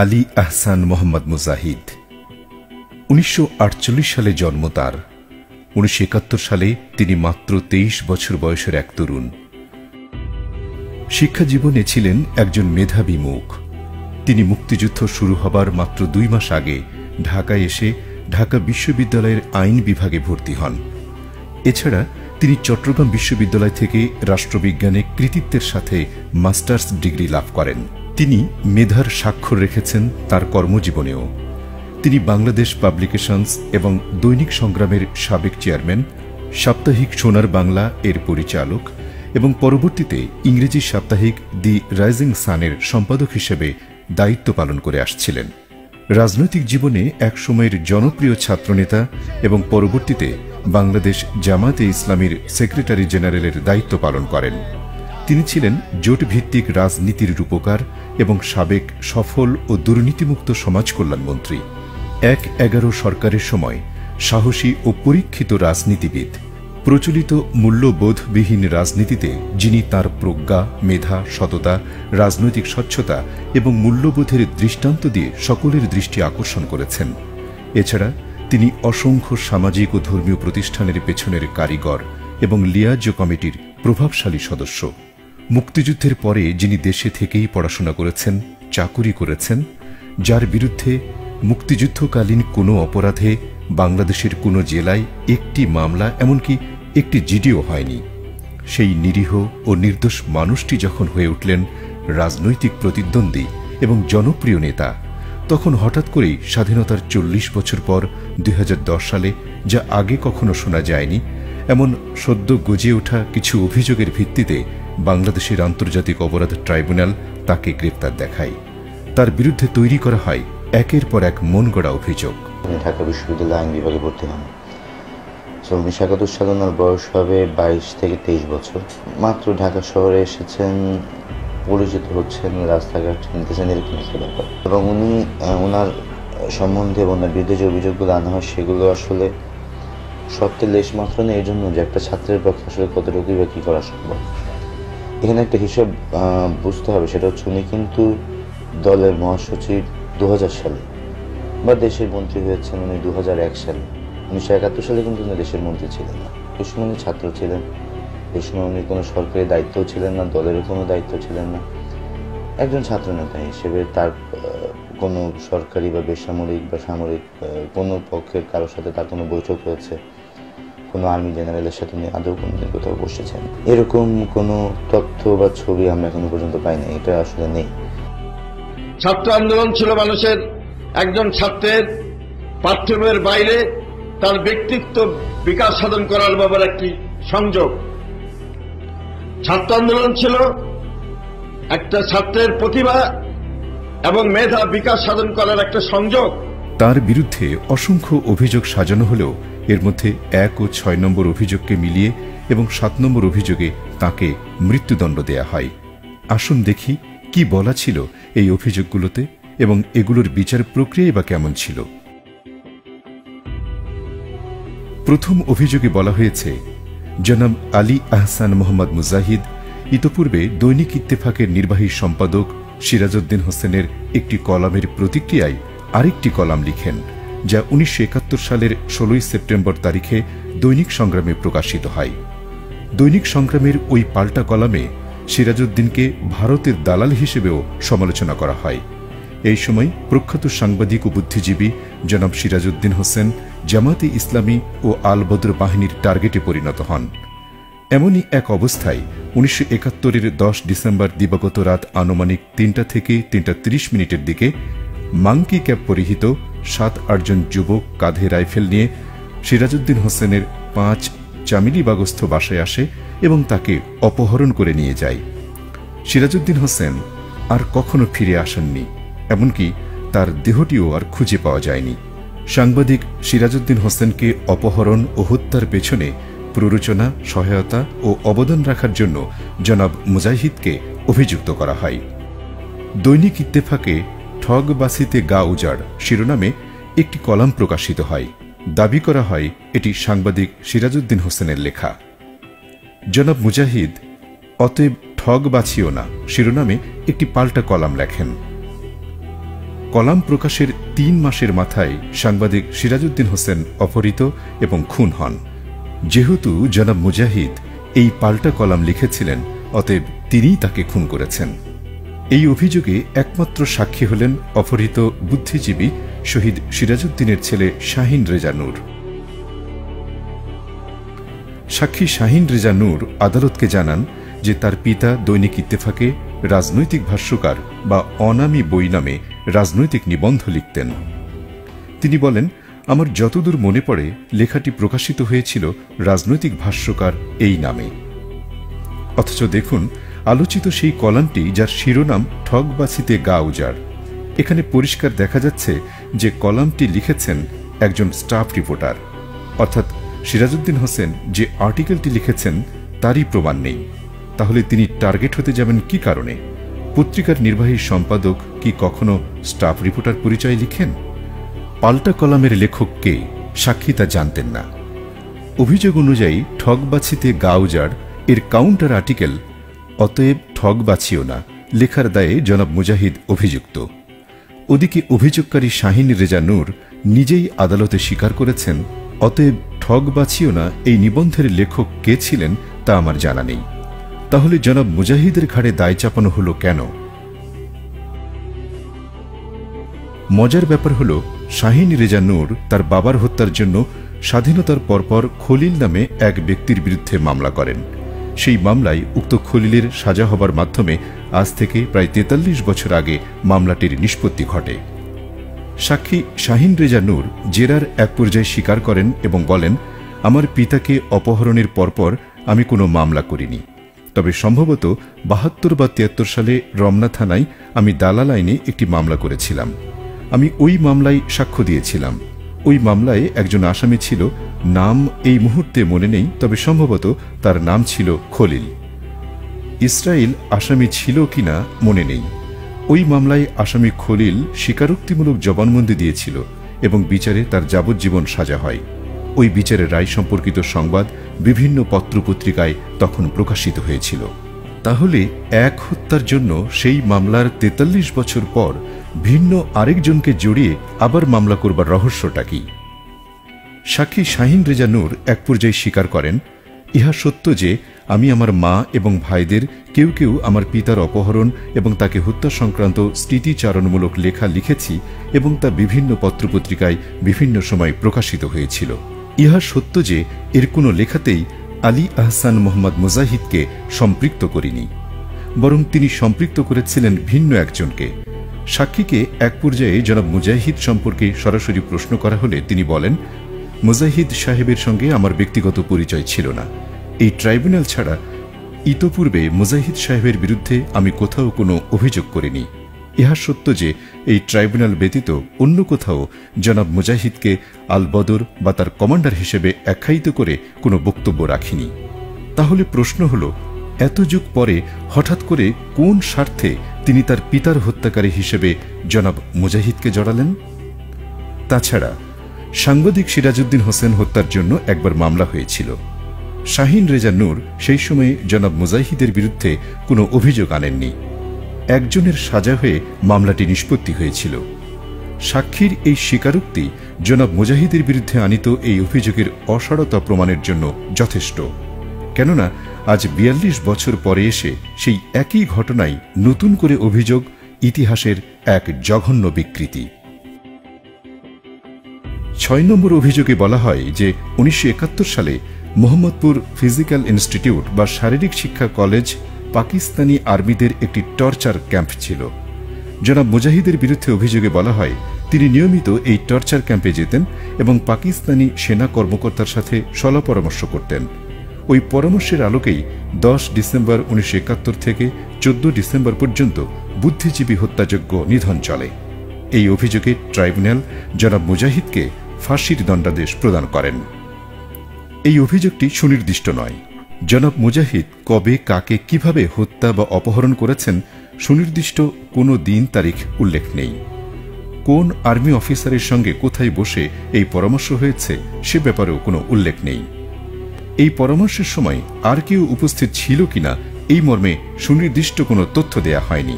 আলী আহসান মোহাম্মদ মুজাহিদ। 1948 সালে জন্ম তার। 1971 সালে তিনি মাত্র 23 বছর বয়সের এক তরুণ। শিক্ষা জীবনে ছিলেন একজন মেধাবী মুখ। তিনি মুক্তিযুদ্ধ শুরু হবার মাত্র 2 মাস আগে ঢাকায় এসে ঢাকা বিশ্ববিদ্যালয়ের আইন বিভাগে ভর্তি হন। এছাড়া তিনি চট্টগ্রাম বিশ্ববিদ্যালয় থেকে রাষ্ট্রবিজ্ঞানে কৃতিত্বের সাথে মাস্টার্স ডিগ্রি লাভ করেন। তিনি মেধার স্বাক্ষর রেখেছেন তার কর্মজীবনেও। তিনি বাংলাদেশ পাবলিকেশনস এবং দৈনিক সংগ্রামের সাবেক চেয়ারম্যান, সাপ্তাহিক সোনার বাংলা এর পরিচালক এবং পরবর্তীতে ইংরেজি সাপ্তাহিক দি রাইজিং সানের সম্পাদক হিসেবে দায়িত্ব পালন করে আসছিলেন। রাজনৈতিক জীবনে এক সময়ের জনপ্রিয় ছাত্রনেতা এবং পরবর্তীতে বাংলাদেশ জামায়াতে ইসলামীর সেক্রেটারি জেনারেলের দায়িত্ব পালন করেন। তিনি ছিলেন জোটভিত্তিক রাজনীতির রূপকার এবং সাবেক সফল ও দুর্নীতিমুক্ত সমাজ কল্যাণমন্ত্রী। ১/১১ সরকারের সময় সাহসী ও পরীক্ষিত রাজনীতিবিদ। প্রচলিত মূল্যবোধবিহীন রাজনীতিতে যিনি তার প্রজ্ঞা, মেধা, সততা, রাজনৈতিক স্বচ্ছতা এবং মূল্যবোধের দৃষ্টান্ত দিয়ে সকলের দৃষ্টি আকর্ষণ করেছেন। এছাড়া তিনি অসংখ্য সামাজিক ও ধর্মীয় প্রতিষ্ঠানের পেছনের কারিগর এবং লিয়াজো কমিটির প্রভাবশালী সদস্য। মুক্তিযুদ্ধের পরে যিনি দেশে থেকেই পড়াশোনা করেছেন, চাকুরি করেছেন, যার বিরুদ্ধে মুক্তিযুদ্ধকালীন কোনো অপরাধে বাংলাদেশের কোনো জেলায় একটি মামলা, এমনকি একটি জিডিও হয়নি, সেই নিরীহ ও নির্দোষ মানুষটি যখন হয়ে উঠলেন রাজনৈতিক প্রতিদ্বন্দ্বী এবং জনপ্রিয় নেতা, তখন হঠাৎ করেই স্বাধীনতার 40 বছর পর 2010 সালে যা আগে কখনো শোনা যায়নি, এমন সদ্য গজে ওঠা কিছু অভিযোগের ভিত্তিতে বাংলাদেশের আন্তর্জাতিক অপরাধ ট্রাইব্যুনাল তাকে গ্রেপ্তার দেখায়। তার বিরুদ্ধে তৈরি করা হয় একের পর এক মনগড়া অভিযোগ। ঢাকা বিশ্ববিদ্যালয় আইন বিভাগে ভর্তি হন। 1971 সালে ওনার বয়স হবে 22 থেকে 23 বছর। মাত্র ঢাকা শহরে এসেছেন, পরিচিত হচ্ছেন, রাস্তাঘাট চিনতেছেন, এরকম একটা ব্যাপার। এবং উনি ওনার সম্বন্ধে ওনার বিরুদ্ধে যে অভিযোগগুলো আনা হয় সেগুলো আসলে সত্যের লেশ মাত্র নেই, এই জন্য যে একটা ছাত্রের পক্ষে আসলে কতটুকুই বা কী করা সম্ভব। এখানে একটা হিসাব বুঝতে হবে, সেটা হচ্ছে উনি কিন্তু দলের মহাসচিব 2000 সালে, বা দেশের মন্ত্রী হয়েছেন উনি 2001 সালে। 1971 সালে কিন্তু উনি দেশের মন্ত্রী ছিলেন না। এই সময় উনি ছাত্র ছিলেন। এই সময় উনি কোনো সরকারি দায়িত্বও ছিলেন না, দলেরও কোনো দায়িত্ব ছিলেন না। একজন ছাত্রনেতা হিসেবে তার কোনো সরকারি বা বেসামরিক বা সামরিক কোনো পক্ষের কারোর সাথে তার কোনো বৈঠক হয়েছে, কোনো আর্মি জেনারেলের সাথে উনি আদৌ কোনোদিন কোথাও বসেছেন, এরকম কোনো তথ্য বা ছবি আমরা এখনো পর্যন্ত পাই না। এটা আসলে নেই। ছাত্র আন্দোলন ছিল মানুষের, একজন ছাত্রের পাঠ্যবইয়ের বাইরে তার ব্যক্তিত্ব বিকাশ সাধন করার ব্যাপারে একটি সংযোগ। ছাত্র আন্দোলন ছিল একটা ছাত্রের প্রতিভা এবং মেধা বিকাশ সাধন করার একটা সংযোগ। তার বিরুদ্ধে অসংখ্য অভিযোগ সাজানো হলেও এর মধ্যে 1 ও 6 নম্বর অভিযোগকে মিলিয়ে এবং 7 নম্বর অভিযোগে তাকে মৃত্যুদণ্ড দেয়া হয়। আসুন দেখি কি বলা ছিল এই অভিযোগগুলোতে এবং এগুলোর বিচার প্রক্রিয়াই বা কেমন ছিল। প্রথম অভিযোগে বলা হয়েছে, জনাব আলী আহসান মোহাম্মদ মুজাহিদ ইতপূর্বে দৈনিক ইত্তেফাকের নির্বাহী সম্পাদক সিরাজউদ্দিন হোসেনের একটি কলামের প্রতিক্রিয়ায় আরেকটি কলাম লিখেন, যা 1971 সালের 16 সেপ্টেম্বর তারিখে দৈনিক সংগ্রামে প্রকাশিত হয়। দৈনিক সংগ্রামের ওই পাল্টা কলামে সিরাজউদ্দিনকে ভারতের দালাল হিসেবেও সমালোচনা করা হয়। এই সময় প্রখ্যাত সাংবাদিক ও বুদ্ধিজীবী জনাব সিরাজউদ্দিন হোসেন জামায়াতে ইসলামী ও আল বদর বাহিনীর টার্গেটে পরিণত হন। এমনই এক অবস্থায় 1971-এর 10 ডিসেম্বর দিবাগত রাত আনুমানিক 3টা থেকে 3:30 মিনিটের দিকে মাংকি ক্যাপ পরিহিত 7-8 জন যুবক কাঁধে রাইফেল নিয়ে সিরাজউদ্দিন হোসেনের 5 চামিলিবাগস্থ বাসায় আসে এবং তাকে অপহরণ করে নিয়ে যায়। সিরাজউদ্দিন হোসেন আর কখনো ফিরে আসেননি, এমনকি তার দেহটিও আর খুঁজে পাওয়া যায়নি। সাংবাদিক সিরাজউদ্দিন হোসেনকে অপহরণ ও হত্যার পেছনে প্ররোচনা, সহায়তা ও অবদান রাখার জন্য জনাব মুজাহিদকে অভিযুক্ত করা হয়। দৈনিক ইত্তেফাকে ঠগ বাসিতে গা উজাড় শিরোনামে একটি কলাম প্রকাশিত হয়। দাবি করা হয় এটি সাংবাদিক সিরাজউদ্দিন হোসেনের লেখা। জনাব মুজাহিদ অতএব ঠগ বাছিও না শিরোনামে একটি পাল্টা কলাম লেখেন। কলাম প্রকাশের 3 মাসের মাথায় সাংবাদিক সিরাজউদ্দিন হোসেন অপহৃত এবং খুন হন। যেহেতু জনাব মুজাহিদ এই পাল্টা কলাম লিখেছিলেন, অতএব তিনিই তাকে খুন করেছেন। এই অভিযোগে একমাত্র সাক্ষী হলেন অপহৃত বুদ্ধিজীবী শহীদ সিরাজউদ্দিনের ছেলে শাহিন রেজা নূর। সাক্ষী শাহিন রেজা নূর আদালতকে জানান যে তার পিতা দৈনিক ইত্তেফাকে রাজনৈতিক ভাষ্যকার বা অনামী বই নামে রাজনৈতিক নিবন্ধ লিখতেন। তিনি বলেন, আমার যতদূর মনে পড়ে লেখাটি প্রকাশিত হয়েছিল রাজনৈতিক ভাষ্যকার এই নামে। অথচ দেখুন, আলোচিত সেই কলামটি যার শিরোনাম ঠগবাছিতে গা উজাড়, এখানে পরিষ্কার দেখা যাচ্ছে যে কলামটি লিখেছেন একজন স্টাফ রিপোর্টার, অর্থাৎ সিরাজউদ্দিন হোসেন যে আর্টিকেলটি লিখেছেন তারই প্রমাণ নেই। তাহলে তিনি টার্গেট হতে যাবেন কি কারণে? পত্রিকার নির্বাহী সম্পাদক কি কখনো স্টাফ রিপোর্টার পরিচয় লিখেন? পাল্টা কলামের লেখক কে, সাক্ষী তা জানতেন না। অভিযোগ অনুযায়ী ঠগবাছিতে গা উজাড় এর কাউন্টার আর্টিকেল অতএব ঠগ বাছিও না লেখার দায়ে জনাব মুজাহিদ অভিযুক্ত। ওদিকে অভিযোগকারী শাহিন রেজা নূর নিজেই আদালতে স্বীকার করেছেন, অতএব ঠগ বাছিও না এই নিবন্ধের লেখক কে ছিলেন তা আমার জানা নেই। তাহলে জনাব মুজাহিদের ঘাড়ে দায় চাপানো হলো কেন? মজার ব্যাপার হল, শাহিন রেজা নূর তার বাবার হত্যার জন্য স্বাধীনতার পরপর খলিল নামে এক ব্যক্তির বিরুদ্ধে মামলা করেন। সেই মামলায় উক্ত খলিলের সাজা হবার মাধ্যমে আজ থেকে প্রায় 43 বছর আগে মামলাটির নিষ্পত্তি ঘটে। সাক্ষী শাহিন রেজা নূর জেরার এক পর্যায়ে স্বীকার করেন এবং বলেন, আমার পিতাকে অপহরণের পরপর আমি কোনো মামলা করিনি, তবে সম্ভবত 72 বা 73 সালে রমনা থানায় আমি দালাল আইনে একটি মামলা করেছিলাম। আমি ওই মামলায় সাক্ষ্য দিয়েছিলাম। ওই মামলায় একজন আসামি ছিল, নাম এই মুহূর্তে মনে নেই, তবে সম্ভবত তার নাম ছিল খলিল। ইসরায়েল আসামি ছিল কিনা মনে নেই। ওই মামলায় আসামি খলিল স্বীকারোক্তিমূলক জবানবন্দি দিয়েছিল এবং বিচারে তার যাবজ্জীবন সাজা হয়। ওই বিচারের রায় সম্পর্কিত সংবাদ বিভিন্ন পত্রপত্রিকায় তখন প্রকাশিত হয়েছিল। তাহলে এক হত্যার জন্য সেই মামলার 43 বছর পর ভিন্ন আরেকজনকে জড়িয়ে আবার মামলা করবার রহস্যটা কি? সাক্ষী শাহিন রেজা নূর এক পর্যায়ে স্বীকার করেন, ইহা সত্য যে আমি আমার মা এবং ভাইদের কেউ কেউ আমার পিতার অপহরণ এবং তাকে হত্যা সংক্রান্ত স্মৃতিচারণমূলক লেখা লিখেছি এবং তা বিভিন্ন পত্রপত্রিকায় বিভিন্ন সময় প্রকাশিত হয়েছিল। ইহা সত্য যে এর কোনো লেখাতেই আলী আহসান মোহাম্মদ মুজাহিদকে সম্পৃক্ত করিনি, বরং তিনি সম্পৃক্ত করেছিলেন ভিন্ন একজনকে। সাক্ষীকে এক পর্যায়ে জনাব মুজাহিদ সম্পর্কে সরাসরি প্রশ্ন করা হলে তিনি বলেন, মুজাহিদ সাহেবের সঙ্গে আমার ব্যক্তিগত পরিচয় ছিল না। এই ট্রাইব্যুনাল ছাড়া ইতোপূর্বে মুজাহিদ সাহেবের বিরুদ্ধে আমি কোথাও কোনো অভিযোগ করিনি। ইহা সত্য যে এই ট্রাইব্যুনাল ব্যতীত অন্য কোথাও জনাব মুজাহিদকে আল বদর বা তার কমান্ডার হিসেবে আখ্যায়িত করে কোনো বক্তব্য রাখিনি। তাহলে প্রশ্ন হল, এত যুগ পরে হঠাৎ করে কোন স্বার্থে তিনি তার পিতার হত্যাকারী হিসেবে জনাব মুজাহিদকে জড়ালেন? তাছাড়া সাংবাদিক সিরাজউদ্দিন হোসেন হত্যার জন্য একবার মামলা হয়েছিল। শাহিন রেজা নূর সেই সময়ে জনাব মুজাহিদের বিরুদ্ধে কোনো অভিযোগ আনেননি। একজনের সাজা হয়ে মামলাটি নিষ্পত্তি হয়েছিল। সাক্ষীর এই স্বীকারোক্তি জনাব মুজাহিদের বিরুদ্ধে আনিত এই অভিযোগের অসারতা প্রমাণের জন্য যথেষ্ট। কেননা আজ 42 বছর পরে এসে সেই একই ঘটনায় নতুন করে অভিযোগ ইতিহাসের এক জঘন্য বিকৃতি। 6 নম্বর অভিযোগে বলা হয় যে 1971 সালে মোহাম্মদপুর ফিজিক্যাল ইনস্টিটিউট বা শারীরিক শিক্ষা কলেজ পাকিস্তানি আর্মিদের একটি টর্চার ক্যাম্প ছিল। জনাব মুজাহিদের বিরুদ্ধে অভিযোগে বলা হয়, তিনি নিয়মিত এই টর্চার ক্যাম্পে যেতেন এবং পাকিস্তানি সেনা কর্মকর্তার সাথে সলা পরামর্শ করতেন। ওই পরামর্শের আলোকেই 10 ডিসেম্বর 1971 থেকে 14 ডিসেম্বর পর্যন্ত বুদ্ধিজীবী হত্যাযজ্ঞ নিধন চলে। এই অভিযোগে ট্রাইব্যুনাল জনাব মুজাহিদকে ফাঁসির দণ্ডাদেশ প্রদান করেন। এই অভিযোগটি সুনির্দিষ্ট নয়। জনাব মুজাহিদ কবে, কাকে, কিভাবে হত্যা বা অপহরণ করেছেন সুনির্দিষ্ট কোনো দিন তারিখ উল্লেখ নেই। কোন আর্মি অফিসারের সঙ্গে কোথায় বসে এই পরামর্শ হয়েছে সে ব্যাপারেও কোনো উল্লেখ নেই। এই পরামর্শের সময় আর কেউ উপস্থিত ছিল কিনা এই মর্মে সুনির্দিষ্ট কোনো তথ্য দেয়া হয়নি।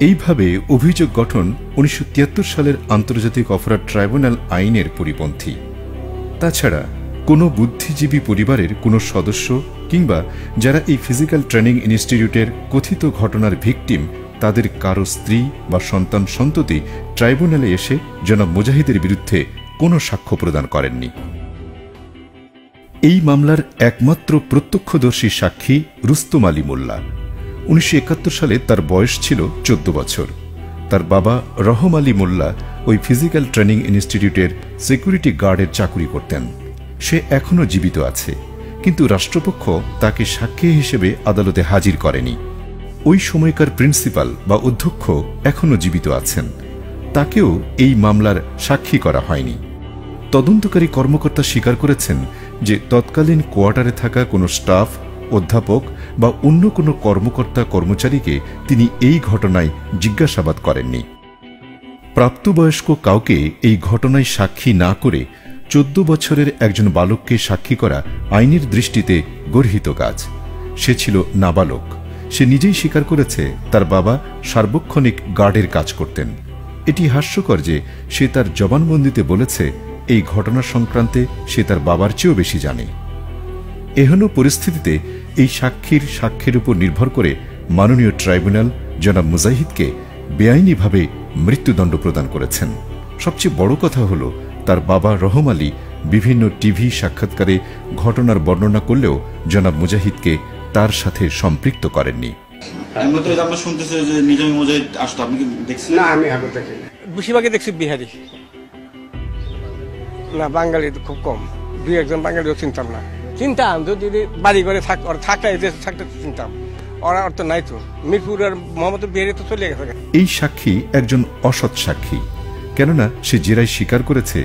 এইভাবে অভিযোগ গঠন 1973 সালের আন্তর্জাতিক অপরাধ ট্রাইব্যুনাল আইনের পরিপন্থী। তাছাড়া কোনো বুদ্ধিজীবী পরিবারের কোনো সদস্য কিংবা যারা এই ফিজিক্যাল ট্রেনিং ইনস্টিটিউটের কথিত ঘটনার ভিকটিম তাদের কারো স্ত্রী বা সন্তান সন্ততি ট্রাইব্যুনালে এসে জনাব মুজাহিদের বিরুদ্ধে কোনো সাক্ষ্য প্রদান করেননি। এই মামলার একমাত্র প্রত্যক্ষদর্শী সাক্ষী রুস্তম আলী মোল্লা। 1971 সালে তার বয়স ছিল 14 বছর। তার বাবা রহম আলী মোল্লা ওই ফিজিক্যাল ট্রেনিং ইনস্টিটিউটের সিকিউরিটি গার্ডের চাকুরি করতেন। সে এখনও জীবিত আছে, কিন্তু রাষ্ট্রপক্ষ তাকে সাক্ষী হিসেবে আদালতে হাজির করেনি। ওই সময়কার প্রিন্সিপাল বা অধ্যক্ষ এখনও জীবিত আছেন, তাকেও এই মামলার সাক্ষী করা হয়নি। তদন্তকারী কর্মকর্তা স্বীকার করেছেন যে তৎকালীন কোয়ার্টারে থাকা কোনো স্টাফ, অধ্যাপক বা অন্য কোনো কর্মকর্তা কর্মচারীকে তিনি এই ঘটনায় জিজ্ঞাসাবাদ করেননি। প্রাপ্তবয়স্ক কাউকে এই ঘটনায় সাক্ষী না করে 14 বছরের একজন বালককে সাক্ষী করা আইনের দৃষ্টিতে গর্হিত কাজ। সে ছিল নাবালক। সে নিজেই স্বীকার করেছে তার বাবা সার্বক্ষণিক গার্ডের কাজ করতেন। এটি হাস্যকর যে সে তার জবানবন্দিতে বলেছে এই ঘটনা সংক্রান্তে সে তার বাবার চেয়েও বেশি জানে। এহেন পরিস্থিতিতে এই সাক্ষীর উপর নির্ভর করে মাননীয় ট্রাইব্যুনাল জনাব মুজাহিদকে বেআইনিভাবে মৃত্যুদণ্ড প্রদান করেছেন। সবচেয়ে বড় কথা হল, তার বাবা রহম আলী বিভিন্ন টিভি সাক্ষাৎকারে ঘটনার বর্ণনা করলেও জনাব মুজাহিদকে তার সাথে সম্পৃক্ত করেননি। বেশিরভাগই দেখছি বিহারি, না বাঙালি খুব কম। দুই একজন বাঙালিও চিনতাম না। চিনতাম যদি বাড়ি ঘরে থাকতে চিনতাম, ওরা তো নাই তো। মিরপুর আর মোহাম্মদ বিহারি তো চলে গেছে। এই সাক্ষী একজন অসৎ সাক্ষী, কেননা সে জেরায় স্বীকার করেছে,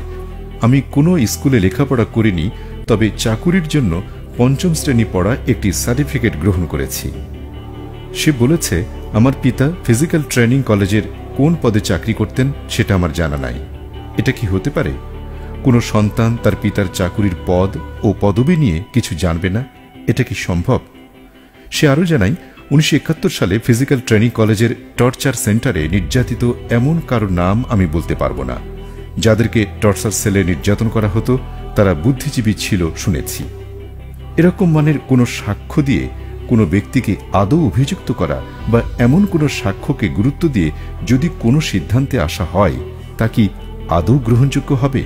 আমি কোনো স্কুলে লেখাপড়া করিনি, তবে চাকুরির জন্য 5ম শ্রেণী পড়া একটি সার্টিফিকেট গ্রহণ করেছি। সে বলেছে, আমার পিতা ফিজিক্যাল ট্রেনিং কলেজের কোন পদে চাকরি করতেন সেটা আমার জানা নাই। এটা কি হতে পারে? কোনো সন্তান তার পিতার চাকুরির পদ ও পদবি নিয়ে কিছু জানবে না? এটা কি সম্ভব? সে আরও জানায়, 1971 সালে ফিজিক্যাল ট্রেনিং কলেজের টর্চার সেন্টারে নির্যাতিত এমন কারো নাম আমি বলতে পারবো না। যাদেরকে টর্চার সেলে নির্যাতন করা হতো তারা বুদ্ধিজীবী ছিল শুনেছি। এরকম মানের কোনো সাক্ষ্য দিয়ে কোনো ব্যক্তিকে আদৌ অভিযুক্ত করা বা এমন কোনো সাক্ষ্যকে গুরুত্ব দিয়ে যদি কোনো সিদ্ধান্তে আসা হয়, তা কি আদৌ গ্রহণযোগ্য হবে?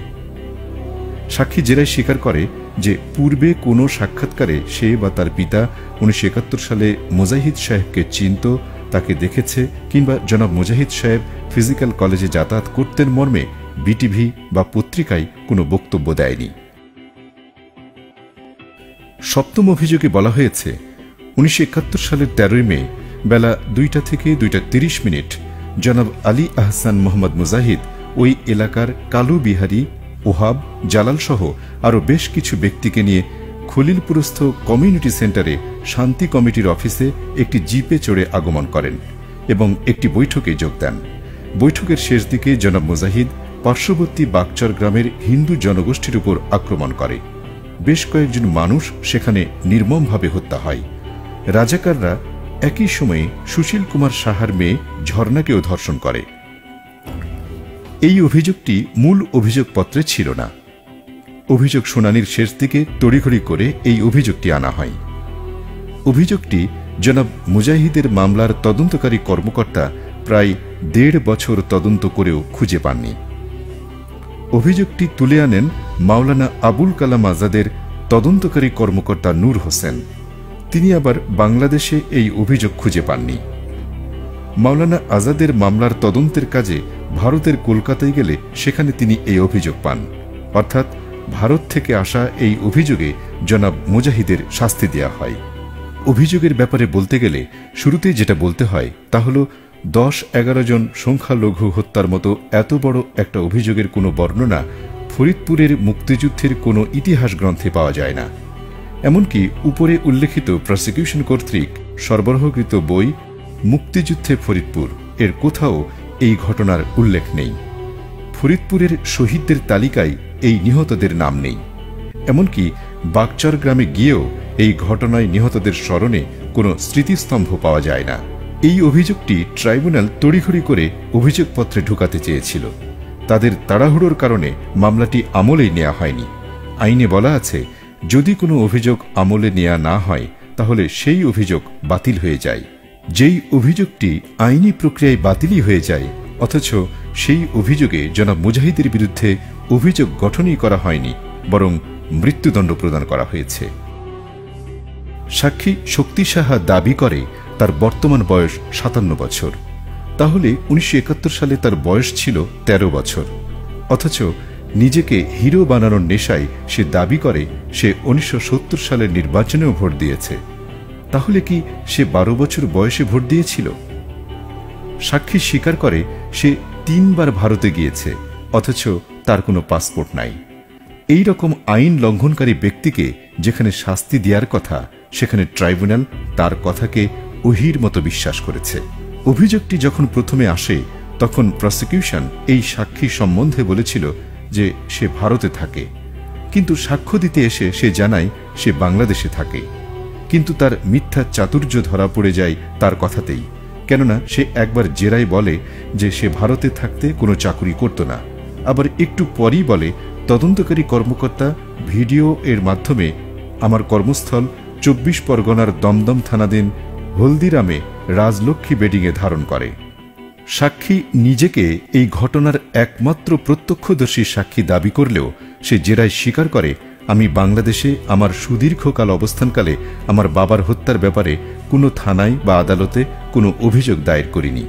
সাক্ষী জেরায় স্বীকার করে যে পূর্বে কোনো সাক্ষাৎকারে সে বা তার পিতা 1971 সালে মুজাহিদ সাহেবকে চিনত, তাকে দেখেছে, কিংবা জনাব মুজাহিদ সাহেব ফিজিক্যাল কলেজে যাতায়াত করতেন মর্মে বিটিভি বা পত্রিকায় কোনো বক্তব্য দেয়নি। 7ম অভিযোগে বলা হয়েছে, 1971 সালের 13 মে বেলা 2টা থেকে 2:30 মিনিট জনাব আলী আহসান মোহাম্মদ মুজাহিদ ওই এলাকার কালু বিহারি, ওহাব, জালাল সহ আরও বেশ কিছু ব্যক্তিকে নিয়ে খলিলপুরস্থ কমিউনিটি সেন্টারে শান্তি কমিটির অফিসে একটি জিপে চড়ে আগমন করেন এবং একটি বৈঠকে যোগ দেন। বৈঠকের শেষ দিকে জনাব মুজাহিদ পার্শ্ববর্তী বাগচর গ্রামের হিন্দু জনগোষ্ঠীর উপর আক্রমণ করে। বেশ কয়েকজন মানুষ সেখানে নির্মমভাবে হত্যা হয়। রাজাকাররা একই সময়ে সুশীল কুমার সাহার মেয়ে ঝর্ণাকেও ধর্ষণ করে। এই অভিযোগটি মূল অভিযোগপত্রে ছিল না। অভিযোগ শুনানির শেষ দিকে তড়িঘড়ি করে এই অভিযোগটি আনা হয়। অভিযোগটি জনাব মুজাহিদের মামলার তদন্তকারী কর্মকর্তা প্রায় 1.5 বছর তদন্ত করেও খুঁজে পাননি। অভিযোগটি তুলে আনেন মাওলানা আবুল কালাম আজাদের তদন্তকারী কর্মকর্তা নূর হোসেন। তিনি আবার বাংলাদেশে এই অভিযোগ খুঁজে পাননি। মাওলানা আজাদের মামলার তদন্তের কাজে ভারতের কলকাতায় গেলে সেখানে তিনি এই অভিযোগ পান। অর্থাৎ ভারত থেকে আসা এই অভিযোগে জনাব মুজাহিদের শাস্তি দেয়া হয়। অভিযোগের ব্যাপারে বলতে গেলে শুরুতেই যেটা বলতে হয় তা হল 10-11 জন সংখ্যালঘু হত্যার মতো এত বড় একটা অভিযোগের কোনো বর্ণনা ফরিদপুরের মুক্তিযুদ্ধের কোনো ইতিহাস গ্রন্থে পাওয়া যায় না। এমনকি উপরে উল্লেখিত প্রসিকিউশন কর্তৃক সরবরাহকৃত বই মুক্তিযুদ্ধে ফরিদপুর এর কোথাও এই ঘটনার উল্লেখ নেই। ফরিদপুরের শহীদদের তালিকায় এই নিহতদের নাম নেই। এমনকি বাগচর গ্রামে গিয়েও এই ঘটনায় নিহতদের স্মরণে কোনো স্মৃতিস্তম্ভ পাওয়া যায় না। এই অভিযোগটি ট্রাইব্যুনাল তড়িঘড়ি করে অভিযোগপত্রে ঢোকাতে চেয়েছিল। তাদের তাড়াহুড়োর কারণে মামলাটি আমলেই নেওয়া হয়নি। আইনে বলা আছে, যদি কোনো অভিযোগ আমলে নেওয়া না হয় তাহলে সেই অভিযোগ বাতিল হয়ে যায়। যেই অভিযোগটি আইনি প্রক্রিয়ায় বাতিলই হয়ে যায়, অথচ সেই অভিযোগে জনাব মুজাহিদের বিরুদ্ধে অভিযোগ গঠনই করা হয়নি, বরং মৃত্যুদণ্ড প্রদান করা হয়েছে। সাক্ষী শক্তি সাহা দাবি করে তার বর্তমান বয়স 57 বছর। তাহলে 1971 সালে তার বয়স ছিল 13 বছর। অথচ নিজেকে হিরো বানানোর নেশায় সে দাবি করে সে 1970 সালের নির্বাচনেও ভোট দিয়েছে। তাহলে কি সে 12 বছর বয়সে ভোট দিয়েছিল? সাক্ষী স্বীকার করে সে 3 বার ভারতে গিয়েছে, অথচ তার কোনো পাসপোর্ট নাই। এই রকম আইন লঙ্ঘনকারী ব্যক্তিকে যেখানে শাস্তি দেওয়ার কথা, সেখানে ট্রাইব্যুনাল তার কথাকে ওহির মতো বিশ্বাস করেছে। অভিযোগটি যখন প্রথমে আসে তখন প্রসিকিউশন এই সাক্ষী সম্বন্ধে বলেছিল যে সে ভারতে থাকে, কিন্তু সাক্ষ্য দিতে এসে সে জানায় সে বাংলাদেশে থাকে। কিন্তু তার মিথ্যা চাতুর্য ধরা পড়ে যায় তার কথাতেই, কেননা সে একবার জেরায় বলে যে সে ভারতে থাকতে কোনো চাকুরি করত না, আবার একটু পরই বলে তদন্তকারী কর্মকর্তা ভিডিও এর মাধ্যমে আমার কর্মস্থল 24 পরগনার দমদম থানাধীন হলদিরামে রাজলক্ষ্মী বেডিংয়ে ধারণ করে। সাক্ষী নিজেকে এই ঘটনার একমাত্র প্রত্যক্ষদর্শী সাক্ষী দাবি করলেও সে জেরায় স্বীকার করে, আমি বাংলাদেশে আমার সুদীর্ঘকাল অবস্থানকালে আমার বাবার হত্যার ব্যাপারে কোনো থানায় বা আদালতে কোনো অভিযোগ দায়ের করিনি।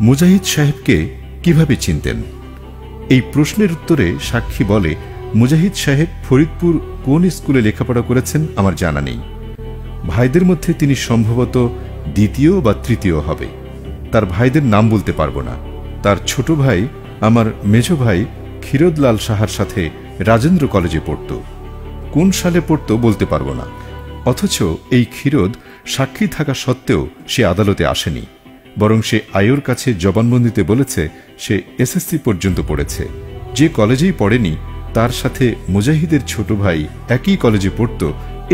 মুজাহিদ সাহেবকে কিভাবে চিনতেন? এই প্রশ্নের উত্তরে সাক্ষী বলে, মুজাহিদ সাহেব ফরিদপুর কোন স্কুলে লেখাপড়া করেছেন আমার জানা নেই। ভাইদের মধ্যে তিনি সম্ভবত দ্বিতীয় বা তৃতীয় হবে। তার ভাইদের নাম বলতে পারবো না। তার ছোট ভাই আমার মেজ ভাই ক্ষীরোদলাল সাহার সাথে রাজেন্দ্র কলেজে পড়ত। কোন সালে পড়ত বলতে পারবো না। অথচ এই ক্ষীরোদ সাক্ষী থাকা সত্ত্বেও সে আদালতে আসেনি, বরং সে আয়োর কাছে জবানবন্দিতে বলেছে সে এসএসসি পর্যন্ত পড়েছে। যে কলেজেই পড়েনি তার সাথে মুজাহিদের ছোট ভাই একই কলেজে পড়ত,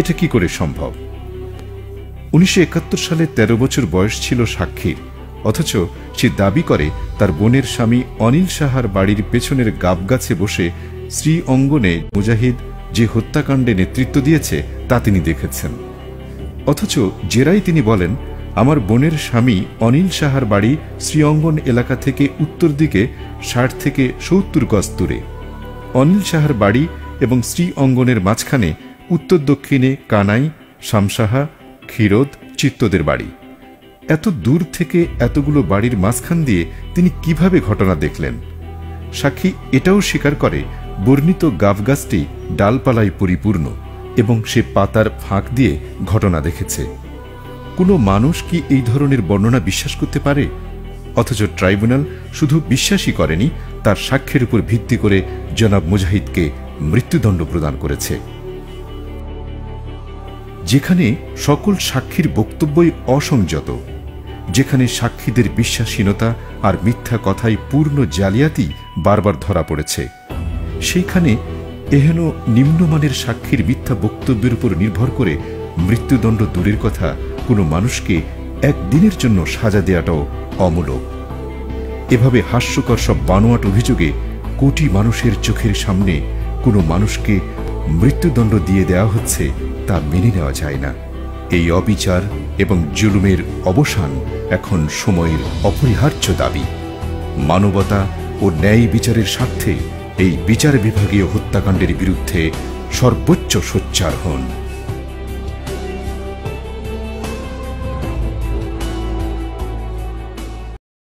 এটা কি করে সম্ভব? 1971 সালে 13 বছর বয়স ছিল সাক্ষীর, অথচ সে দাবি করে তার বোনের স্বামী অনিল সাহার বাড়ির পেছনের গাবগাছে বসে শ্রী অঙ্গনে মুজাহিদ যে হত্যাকাণ্ডে নেতৃত্ব দিয়েছে তা তিনি দেখেছেন। অথচ জেরায় তিনি বলেন, আমার বোনের স্বামী অনিল সাহার বাড়ি শ্রীঅঙ্গন এলাকা থেকে উত্তর দিকে 60 থেকে 70 গজ দূরে। অনিল সাহার বাড়ি এবং শ্রী অঙ্গনের মাঝখানে উত্তর দক্ষিণে কানাই, শামসাহা, ক্ষীরোদ, চিত্তদের বাড়ি। এত দূর থেকে এতগুলো বাড়ির মাঝখান দিয়ে তিনি কিভাবে ঘটনা দেখলেন? সাক্ষী এটাও স্বীকার করে বর্ণিত গাবগাছটি ডালপালায় পরিপূর্ণ এবং সে পাতার ফাঁক দিয়ে ঘটনা দেখেছে। কোনো মানুষ কি এই ধরনের বর্ণনা বিশ্বাস করতে পারে? অথচ ট্রাইব্যুনাল শুধু বিশ্বাসই করেনি, তার সাক্ষ্যের উপর ভিত্তি করে জনাব মুজাহিদকে মৃত্যুদণ্ড প্রদান করেছে। যেখানে সকল সাক্ষীর বক্তব্যই অসংযত, যেখানে সাক্ষীদের বিশ্বাসহীনতা আর মিথ্যা কথায় পূর্ণ জালিয়াতি বারবার ধরা পড়েছে, সেইখানে এহেন নিম্নমানের সাক্ষীর মিথ্যা বক্তব্যের উপর নির্ভর করে মৃত্যুদণ্ড দূরের কথা কোনো মানুষকে একদিনের জন্য সাজা দেওয়াটাও অমূলক। এভাবে হাস্যকর সব বানোয়াট অভিযোগে কোটি মানুষের চোখের সামনে কোনো মানুষকে মৃত্যুদণ্ড দিয়ে দেওয়া হচ্ছে, তা মেনে নেওয়া যায় না। এই অবিচার এবং জুলুমের অবসান এখন সময়ের অপরিহার্য দাবি। মানবতা ও ন্যায় বিচারের স্বার্থে এই বিচার বিভাগীয় হত্যাকাণ্ডের বিরুদ্ধে সর্বোচ্চ সোচ্চার হন।